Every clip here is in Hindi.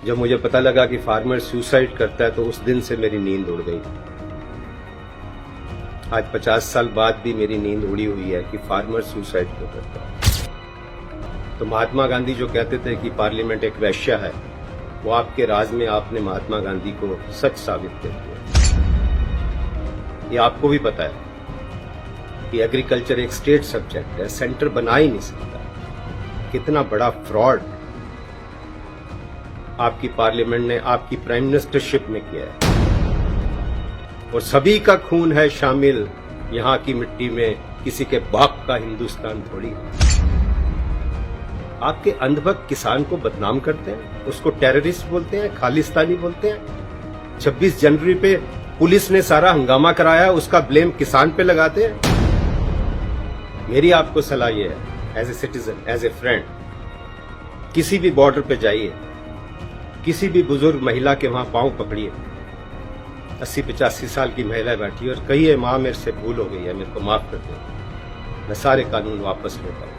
जब मुझे पता लगा कि फार्मर सुसाइड करता है तो उस दिन से मेरी नींद उड़ गई। आज 50 साल बाद भी मेरी नींद उड़ी हुई है कि फार्मर सुसाइड क्यों करता है। तो महात्मा गांधी जो कहते थे कि पार्लियामेंट एक वेश्या है, वो आपके राज में आपने महात्मा गांधी को सच साबित कर दिया। ये आपको भी पता है कि एग्रीकल्चर एक स्टेट सब्जेक्ट है, सेंटर बना ही नहीं सकता। कितना बड़ा फ्रॉड आपकी पार्लियामेंट ने आपकी प्राइम मिनिस्टरशिप में किया है, और सभी का खून है शामिल यहां की मिट्टी में, किसी के बाप का हिंदुस्तान थोड़ी है। आपके अंधभक्त किसान को बदनाम करते हैं, उसको टेररिस्ट बोलते हैं, खालिस्तानी बोलते हैं। 26 जनवरी पे पुलिस ने सारा हंगामा कराया, उसका ब्लेम किसान पे लगाते हैं। मेरी आपको सलाह यह है, as a citizen, as a friend, किसी भी बॉर्डर पे जाइए, किसी भी बुजुर्ग महिला के वहां पांव पकड़िए। 80-85 साल की महिला बैठी और कहिए, मां मेरे से भूल हो गई है, मेरे को माफ कर दो, मैं सारे कानून वापस लेता हूं।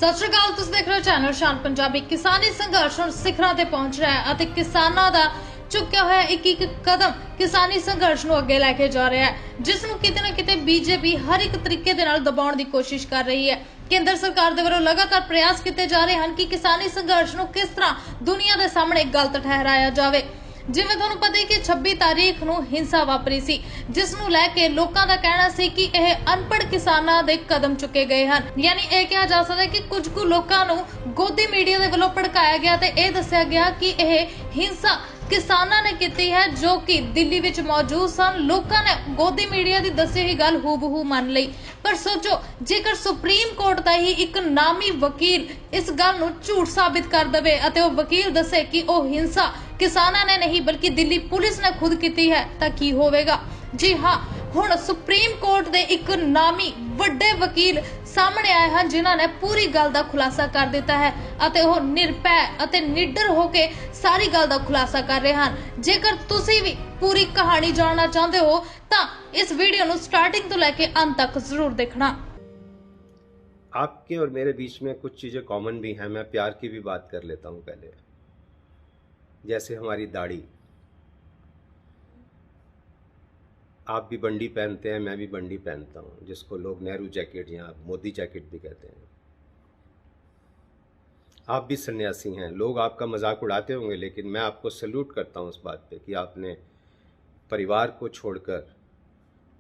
ਸਤਿ ਸ਼੍ਰੀ ਅਕਾਲ, ਤੁਸੀਂ ਦੇਖ ਰਹੇ ਹੋ ਚੈਨਲ ਸ਼ਾਨ ਪੰਜਾਬੀ। ਕਿਸਾਨੀ ਸੰਘਰਸ਼ ਹੁਣ ਸਿਖਰਾਂ ਤੇ ਪਹੁੰਚ ਰਿਹਾ ਹੈ ਅਤੇ ਕਿਸਾਨਾਂ ਦਾ ਚੁੱਕਿਆ ਹੋਇਆ ਇੱਕ ਕਦਮ ਕਿਸਾਨੀ ਸੰਘਰਸ਼ ਨੂੰ ਅੱਗੇ ਲੈ ਕੇ ਜਾ ਰਿਹਾ ਹੈ, ਜਿਸ ਨੂੰ ਕਿਤੇ ਨਾ ਕਿਤੇ ਬੀਜੇਪੀ ਹਰ ਇੱਕ ਤਰੀਕੇ ਦੇ ਨਾਲ ਦਬਾਉਣ ਦੀ ਕੋਸ਼ਿਸ਼ ਕਰ ਰਹੀ ਹੈ। ਕੇਂਦਰ ਸਰਕਾਰ ਦੇ ਵੱਲੋਂ ਲਗਾਤਾਰ ਪ੍ਰਯਾਸ ਕੀਤੇ ਜਾ ਰਹੇ ਹਨ ਕਿ ਕਿਸਾਨੀ ਸੰਘਰਸ਼ ਨੂੰ ਕਿਸ ਤਰ੍ਹਾਂ ਦੁਨੀਆ ਦੇ ਸਾਹਮਣੇ ਗਲਤ ਠਹਿਰਾਇਆ ਜਾਵੇ। ਜਿਵੇਂ ਤੁਹਾਨੂੰ ਪਤਾ ਹੈ ਕਿ 26 ਤਾਰੀਖ ਨੂੰ ਹਿੰਸਾ ਵਾਪਰੀ ਸੀ, ਜਿਸ ਨੂੰ ਲੈ ਕੇ ਲੋਕਾਂ ਦਾ ਕਹਿਣਾ ਸੀ ਕਿ ਇਹ ਅਨਪੜ੍ਹ ਕਿਸਾਨਾਂ ਦੇ ਕਦਮ ਚੁੱਕੇ ਗਏ ਹਨ। ਯਾਨੀ ਇਹ ਕਿਹਾ ਜਾ ਸਕਦਾ ਹੈ ਕਿ ਕੁਝ ਕੁ ਲੋਕਾਂ ਨੂੰ ਗੋਦੀ ਮੀਡੀਆ ਦੇ ਵੱਲੋਂ ਭੜਕਾਇਆ ਗਿਆ ਤੇ ਇਹ ਦੱਸਿਆ ਗਿਆ ਕਿ ਇਹ ਹਿੰਸਾ ਕਿਸਾਨਾਂ ਨੇ ਕੀਤੀ ਹੈ, ਜੋ ਕਿ ਦਿੱਲੀ ਵਿੱਚ ਮੌਜੂਦ ਸਨ। ਲੋਕਾਂ ਨੇ ਗੋਦੀ ਮੀਡੀਆ ਦੀ ਦੱਸੀ ਹੋਈ ਗੱਲ ਹੂਬਹੂ ਮੰਨ ਲਈ। ਪਰ ਸੋਚੋ, ਜੇਕਰ ਸੁਪਰੀਮ ਕੋਰਟ ਦਾ ਹੀ ਇੱਕ ਨਾਮੀ ਵਕੀਲ ਇਸ ਗੱਲ ਨੂੰ ਝੂਠ ਸਾਬਿਤ ਕਰ ਦੇਵੇ ਅਤੇ ਉਹ ਵਕੀਲ ਦੱਸੇ ਕਿ ਉਹ ਹਿੰਸਾ ਕਿਸਾਨਾਂ ਨੇ ਨਹੀਂ ਬਲਕਿ ਦਿੱਲੀ ਪੁਲਿਸ ਨੇ ਖੁਦ ਕੀਤੀ ਹੈ, ਤਾਂ ਕੀ ਹੋਵੇਗਾ? ਜੀ ਹਾਂ, ਹੁਣ ਸੁਪਰੀਮ ਕੋਰਟ ਦੇ ਇੱਕ ਨਾਮੀ ਵੱਡੇ ਵਕੀਲ ਸਾਹਮਣੇ ਆਏ ਹਨ, ਜਿਨ੍ਹਾਂ ਨੇ ਪੂਰੀ ਗੱਲ ਦਾ ਖੁਲਾਸਾ ਕਰ ਦਿੱਤਾ ਹੈ ਅਤੇ ਉਹ ਨਿਰਭੈ ਅਤੇ ਨਿਡਰ ਹੋ ਕੇ ਸਾਰੀ ਗੱਲ ਦਾ ਖੁਲਾਸਾ ਕਰ ਰਹੇ ਹਨ। ਜੇਕਰ ਤੁਸੀਂ ਵੀ पूरी कहानी जानना चाहते हो तो इस वीडियो को स्टार्टिंग तो लेके अंत तक जरूर देखना। आपके और मेरे बीच में कुछ चीजें कॉमन भी हैं। मैं प्यार की भी बात कर लेता हूं पहले। जैसे हमारी दाढ़ी, आप भी बंडी पहनते हैं, मैं भी बंडी पहनता हूं, जिसको लोग नेहरू जैकेट या मोदी जैकेट भी कहते हैं। आप भी सन्यासी हैं, लोग आपका मजाक उड़ाते होंगे, लेकिन मैं आपको सल्यूट करता हूं इस बात पे कि आपने परिवार को छोड़कर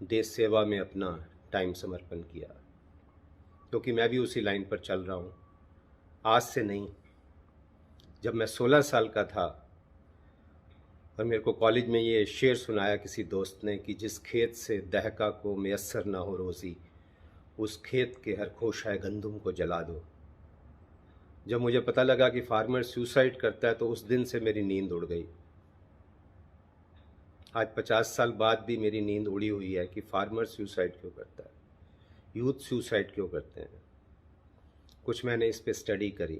देश सेवा में अपना टाइम समर्पण किया, क्योंकि मैं भी उसी लाइन पर चल रहा हूँ। आज से नहीं, जब मैं 16 साल का था और मेरे को कॉलेज में ये शेर सुनाया किसी दोस्त ने कि जिस खेत से दहका को मैसर ना हो रोज़ी, उस खेत के हर खोशाए गंदुम को जला दो। जब मुझे पता लगा कि फार्मर सुसाइड करता है तो उस दिन से मेरी नींद उड़ गई। आज 50 साल बाद भी मेरी नींद उड़ी हुई है कि फार्मर सुसाइड क्यों करता है, यूथ सुसाइड क्यों करते हैं। कुछ मैंने इस पे स्टडी करी।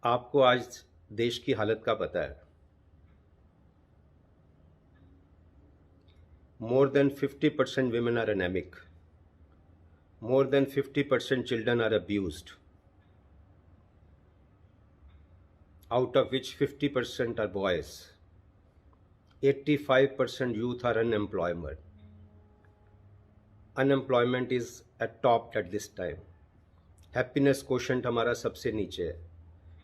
आपको आज देश की हालत का पता है। More than 50% women are anemic. More than 50% children are abused, out of which 50% are boys. 85% youth are unemployed. Unemployment is at top at this time. Happiness quotient हमारा सबसे नीचे है।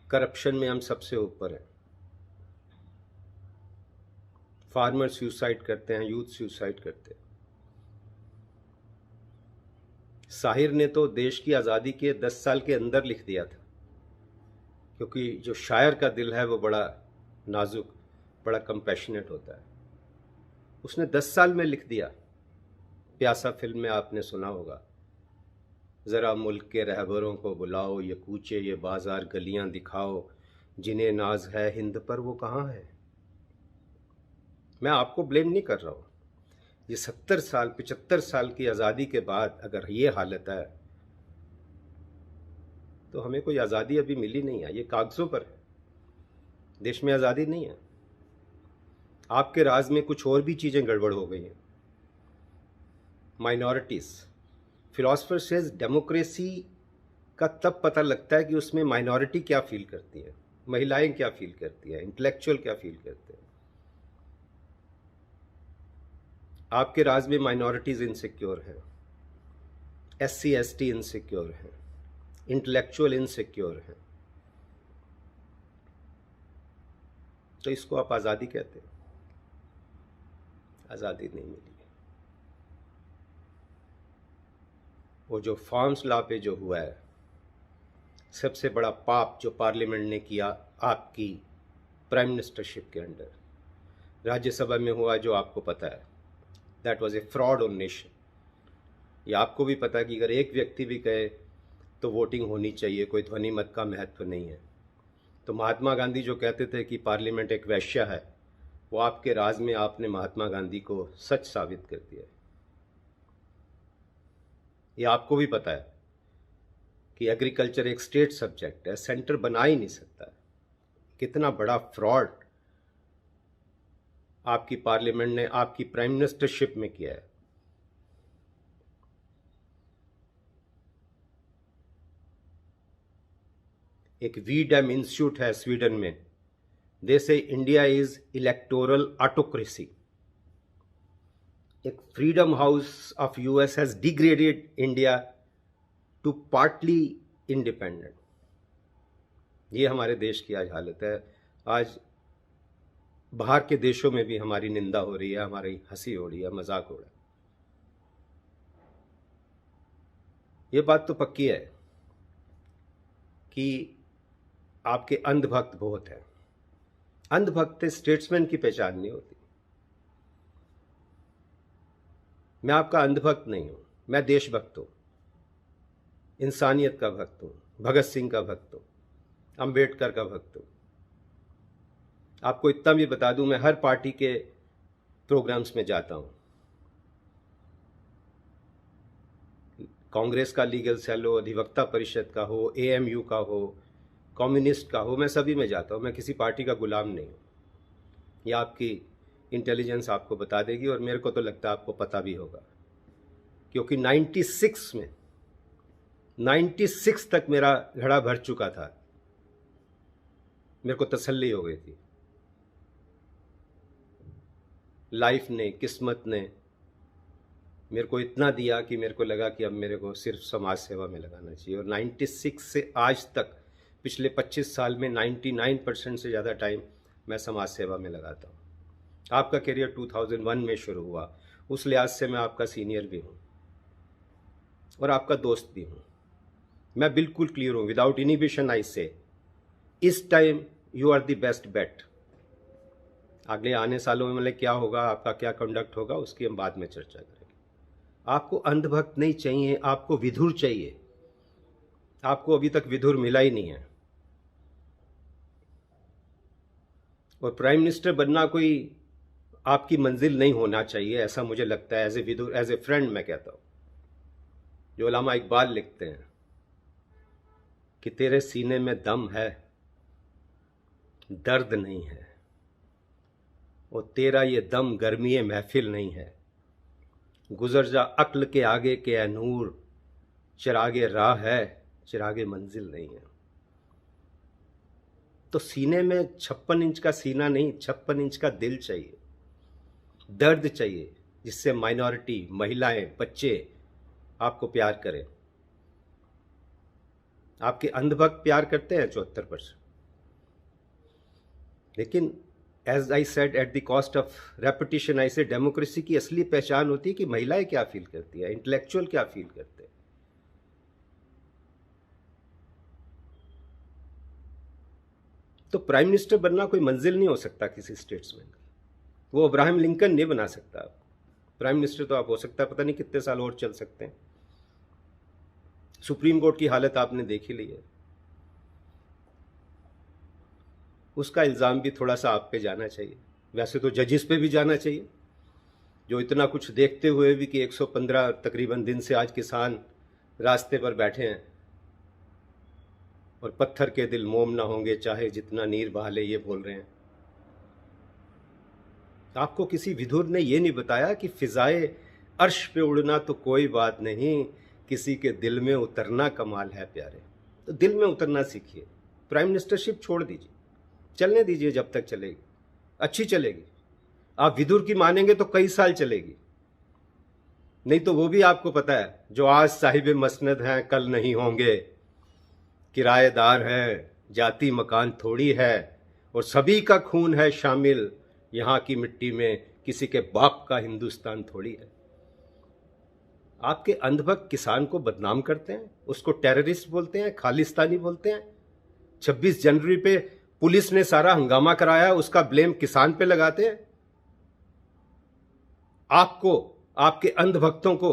करप्शन में हम सबसे ऊपर हैं। फार्मर सुसाइड करते हैं, यूथ सुसाइड करते हैं। साहिर ने तो देश की आज़ादी के 10 साल के अंदर लिख दिया था, क्योंकि जो शायर का दिल है वो बड़ा नाजुक, बड़ा कंपैशनेट होता है। उसने 10 साल में लिख दिया। प्यासा फिल्म में आपने सुना होगा, ज़रा मुल्क के रहबरों को बुलाओ, ये कूचे ये बाज़ार गलियां दिखाओ, जिन्हें नाज है हिंद पर वो कहाँ है। मैं आपको ब्लेम नहीं कर रहा हूँ। ये 70 साल 75 साल की आज़ादी के बाद अगर ये हालत है तो हमें कोई आज़ादी अभी मिली नहीं है, ये कागज़ों पर है, देश में आज़ादी नहीं है। आपके राज में कुछ और भी चीज़ें गड़बड़ हो गई हैं। माइनॉरिटीज़, फिलोसफर सेज डेमोक्रेसी का तब पता लगता है कि उसमें माइनॉरिटी क्या फील करती है, महिलाएं क्या फील करती हैं, इंटेलेक्चुअल क्या फील करते हैं। आपके राज में माइनॉरिटीज इनसिक्योर हैं, SC ST इनसिक्योर हैं, इंटेलेक्चुअल इनसिक्योर हैं, तो इसको आप आज़ादी कहते हैं? आज़ादी नहीं मिली। वो जो फार्म्स लॉ पे जो हुआ है, सबसे बड़ा पाप जो पार्लियामेंट ने किया आपकी प्राइम मिनिस्टरशिप के अंडर, राज्यसभा में हुआ, जो आपको पता है, that was a fraud on nation. ये आपको भी पता है कि अगर एक व्यक्ति भी कहे तो वोटिंग होनी चाहिए, कोई ध्वनि मत का महत्व नहीं है। तो महात्मा गांधी जो कहते थे कि पार्लियामेंट एक वेश्या है, वो आपके राज में आपने महात्मा गांधी को सच साबित कर दिया है। ये आपको भी पता है कि एग्रीकल्चर एक स्टेट सब्जेक्ट है, सेंटर बना ही नहीं सकता। कितना बड़ा फ्रॉड आपकी पार्लियामेंट ने आपकी प्राइम मिनिस्टरशिप में किया है। एक वीडम इंस्टीट्यूट है स्वीडन में, they say India is electoral autocracy. एक Freedom House of US has degraded India to partly independent. ये हमारे देश की आज हालत है। आज बाहर के देशों में भी हमारी निंदा हो रही है, हमारी हंसी हो रही है, मजाक हो रहा है। ये बात तो पक्की है कि आपके अंधभक्त बहुत हैं। अंधभक्त स्टेट्समैन की पहचान नहीं होती। मैं आपका अंधभक्त नहीं हूं, मैं देशभक्त हूं, इंसानियत का भक्त हूं, भगत सिंह का भक्त हूं, अंबेडकर का भक्त हूं। आपको इतना भी बता दूं, मैं हर पार्टी के प्रोग्राम्स में जाता हूं। कांग्रेस का लीगल सेल हो, अधिवक्ता परिषद का हो, AMU का हो, कम्युनिस्ट का हो, मैं सभी में जाता हूं। मैं किसी पार्टी का गुलाम नहीं हूं। ये आपकी इंटेलिजेंस आपको बता देगी, और मेरे को तो लगता है आपको पता भी होगा, क्योंकि 96 तक मेरा घड़ा भर चुका था। मेरे को तसल्ली हो गई थी। लाइफ ने, किस्मत ने मेरे को इतना दिया कि मेरे को लगा कि अब मेरे को सिर्फ समाज सेवा में लगाना चाहिए। और 96 से आज तक, पिछले 25 साल में 99% से ज़्यादा टाइम मैं समाज सेवा में लगाता हूँ। आपका करियर 2001 में शुरू हुआ, उस लिहाज से मैं आपका सीनियर भी हूँ और आपका दोस्त भी हूँ। मैं बिल्कुल क्लियर हूँ, विदाउट इनिबिशन आई से, इस time you are the best bet. अगले आने सालों में मतलब क्या होगा, आपका क्या कंडक्ट होगा, उसकी हम बाद में चर्चा करेंगे। आपको अंधभक्त नहीं चाहिए, आपको विधुर चाहिए। आपको अभी तक विधुर मिला ही नहीं है। और प्राइम मिनिस्टर बनना कोई आपकी मंजिल नहीं होना चाहिए, ऐसा मुझे लगता है। एज ए विधुर, एज ए फ्रेंड मैं कहता हूं, जो उलामा इकबाल लिखते हैं कि तेरे सीने में दम है, दर्द नहीं है, और तेरा ये दम गर्मी महफिल नहीं है। गुजर जा अक्ल के आगे के ए नूर, चिरागे राह है, चिरागे मंजिल नहीं है। तो सीने में 56 इंच का सीना नहीं, 56 इंच का दिल चाहिए, दर्द चाहिए, जिससे माइनॉरिटी, महिलाएं, बच्चे आपको प्यार करें। आपके अंधभक्त प्यार करते हैं 74%, लेकिन as I said at the cost of repetition, I say democracy की असली पहचान होती है कि महिलाएं क्या फील करती है, इंटेलेक्चुअल क्या फील करते हैं। तो प्राइम मिनिस्टर बनना कोई मंजिल नहीं हो सकता किसी स्टेट्समैन का। वो अब्राहम लिंकन नहीं बना सकता। प्राइम मिनिस्टर तो आप हो सकता है, पता नहीं कितने साल और चल सकते हैं। सुप्रीम कोर्ट की हालत आपने देख ही ली है। उसका इल्ज़ाम भी थोड़ा सा आप पे जाना चाहिए। वैसे तो जजिस पे भी जाना चाहिए, जो इतना कुछ देखते हुए भी कि 115 तकरीबन दिन से आज किसान रास्ते पर बैठे हैं और पत्थर के दिल मोम ना होंगे चाहे जितना नीर बहा ले, ये बोल रहे हैं। आपको किसी विधुर ने ये नहीं बताया कि फिजाए अर्श पे उड़ना तो कोई बात नहीं, किसी के दिल में उतरना कमाल है प्यारे। तो दिल में उतरना सीखिए। प्राइम मिनिस्टरशिप छोड़ दीजिए, चलने दीजिए, जब तक चलेगी अच्छी चलेगी। आप विदुर की मानेंगे तो कई साल चलेगी, नहीं तो वो भी आपको पता है, जो आज साहिब मसनद हैं कल नहीं होंगे, किराएदार हैं, जाति मकान थोड़ी है, और सभी का खून है शामिल यहाँ की मिट्टी में, किसी के बाप का हिंदुस्तान थोड़ी है। आपके अंधभक्त किसान को बदनाम करते हैं, उसको टेररिस्ट बोलते हैं, खालिस्तानी बोलते हैं। 26 जनवरी पे पुलिस ने सारा हंगामा कराया, उसका ब्लेम किसान पे लगाते हैं। आपको, आपके अंधभक्तों को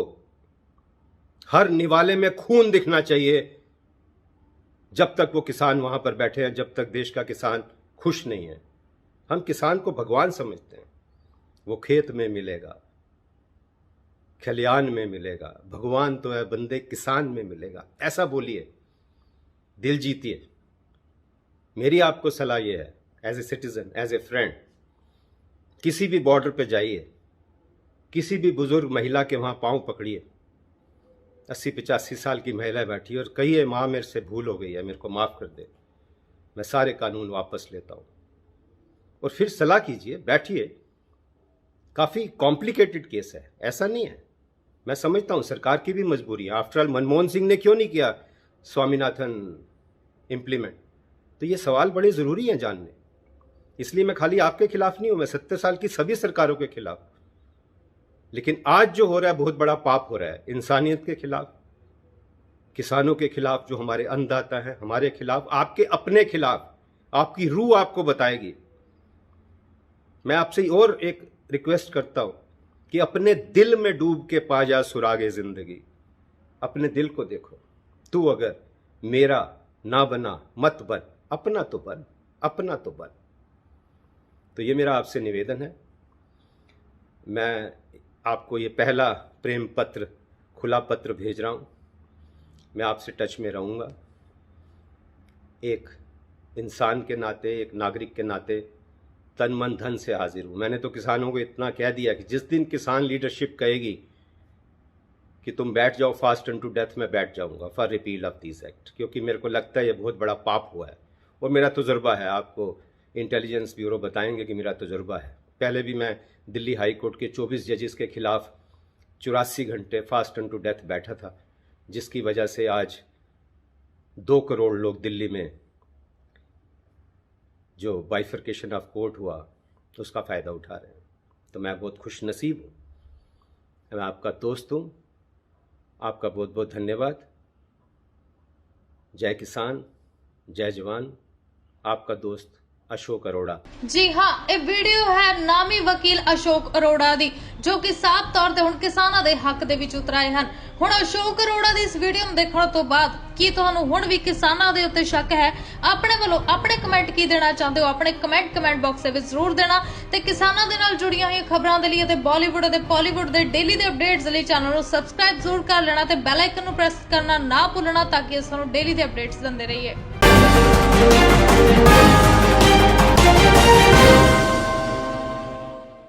हर निवाले में खून दिखना चाहिए जब तक वो किसान वहां पर बैठे हैं, जब तक देश का किसान खुश नहीं है। हम किसान को भगवान समझते हैं। वो खेत में मिलेगा, खलियान में मिलेगा, भगवान तो है बंदे किसान में मिलेगा, ऐसा बोलिए, दिल जीतिए। मेरी आपको सलाह यह है, as a citizen, as a friend, किसी भी बॉर्डर पे जाइए, किसी भी बुजुर्ग महिला के वहां पांव पकड़िए। 80-85 साल की महिला बैठी है और कहिए, माँ मेरे से भूल हो गई है, मेरे को माफ कर दे, मैं सारे कानून वापस लेता हूं। और फिर सलाह कीजिए, बैठिए। काफी कॉम्प्लिकेटेड केस है, ऐसा नहीं है। मैं समझता हूं सरकार की भी मजबूरी है। आफ्टर ऑल मनमोहन सिंह ने क्यों नहीं किया स्वामीनाथन इंप्लीमेंट? तो ये सवाल बड़े जरूरी हैं जानने। इसलिए मैं खाली आपके खिलाफ नहीं हूं, मैं 70 साल की सभी सरकारों के खिलाफ। लेकिन आज जो हो रहा है बहुत बड़ा पाप हो रहा है, इंसानियत के खिलाफ, किसानों के खिलाफ, जो हमारे अन्नदाता हैं, हमारे खिलाफ, आपके अपने खिलाफ। आपकी रूह आपको बताएगी। मैं आपसे और एक रिक्वेस्ट करता हूं कि अपने दिल में डूब के पा जा सुरागे जिंदगी। अपने दिल को देखो। तू अगर मेरा ना बना मत बन, अपना तो बन, अपना तो बन। तो ये मेरा आपसे निवेदन है। मैं आपको ये पहला प्रेम पत्र, खुला पत्र भेज रहा हूं। मैं आपसे टच में रहूंगा। एक इंसान के नाते, एक नागरिक के नाते तन मन धन से हाजिर हूं। मैंने तो किसानों को इतना कह दिया कि जिस दिन किसान लीडरशिप कहेगी कि तुम बैठ जाओ फास्ट एंड टू डेथ, मैं बैठ जाऊंगा for repeal of this act, क्योंकि मेरे को लगता है ये बहुत बड़ा पाप हुआ है। और मेरा तजुर्बा है, आपको इंटेलिजेंस ब्यूरो बताएंगे कि मेरा तजुर्बा है। पहले भी मैं दिल्ली हाई कोर्ट के 24 जजेस के खिलाफ 84 घंटे फास्ट एंड टू डेथ बैठा था, जिसकी वजह से आज 2 करोड़ लोग दिल्ली में जो बाइफर्केशन ऑफ कोर्ट हुआ उसका फ़ायदा उठा रहे हैं। तो मैं बहुत खुश नसीब हूँ। मैं आपका दोस्त हूँ। आपका बहुत बहुत धन्यवाद। जय किसान, जय जवान। आपका दोस्त अशोक अरोड़ा। जी हाँ, ਇਹ ਵੀਡੀਓ ਹੈ ਨਾਮੀ ਵਕੀਲ ਅਸ਼ੋਕ ਅਰੋੜਾ ਦੀ, ਜੋ ਕਿ ਸਾਫ਼ ਤੌਰ ਤੇ ਹੁਣ ਕਿਸਾਨਾਂ ਦੇ ਹੱਕ ਦੇ ਵਿੱਚ ਉਤਰ ਆਏ ਹਨ। ਹੁਣ ਅਸ਼ੋਕ ਅਰੋੜਾ ਦੀ ਇਸ ਵੀਡੀਓ ਨੂੰ ਦੇਖਣ ਤੋਂ ਬਾਅਦ ਕੀ ਤੁਹਾਨੂੰ ਹੁਣ ਵੀ ਕਿਸਾਨਾਂ ਦੇ ਉੱਤੇ ਸ਼ੱਕ ਹੈ? ਆਪਣੇ ਵੱਲੋਂ ਆਪਣੇ ਕਮੈਂਟ ਕੀ ਦੇਣਾ ਚਾਹੁੰਦੇ ਹੋ? ਆਪਣੇ ਕਮੈਂਟ ਬਾਕਸ ਦੇ ਵਿੱਚ ਜ਼ਰੂਰ ਦੇਣਾ। ਤੇ ਕਿਸਾਨਾਂ ਦੇ ਨਾਲ ਜੁੜੀਆਂ ਹੋਈਆਂ ਖਬਰਾਂ ਦੇ ਲਈ ਅਤੇ ਬਾਲੀਵੁੱਡ ਅਤੇ ਪੋਲੀਵੁੱਡ ਦੇ ਡੇਲੀ ਦੇ ਅਪਡੇਟਸ ਲਈ ਚੈਨਲ ਨੂੰ ਸਬਸਕ੍ਰਾਈਬ ਜ਼ਰੂਰ ਕਰ ਲੈਣਾ ਤੇ ਬੈਲ ਆਈਕਨ ਨੂੰ ਪ੍ਰੈਸ ਕਰਨਾ ਨਾ ਭੁੱਲਣਾ, ਤਾਂ ਕਿ ਅਸੀਂ ਤੁਹਾਨੂੰ ਡੇਲੀ ਦੇ ਅਪਡੇਟਸ ਦਿੰਦੇ ਰਹੀਏ।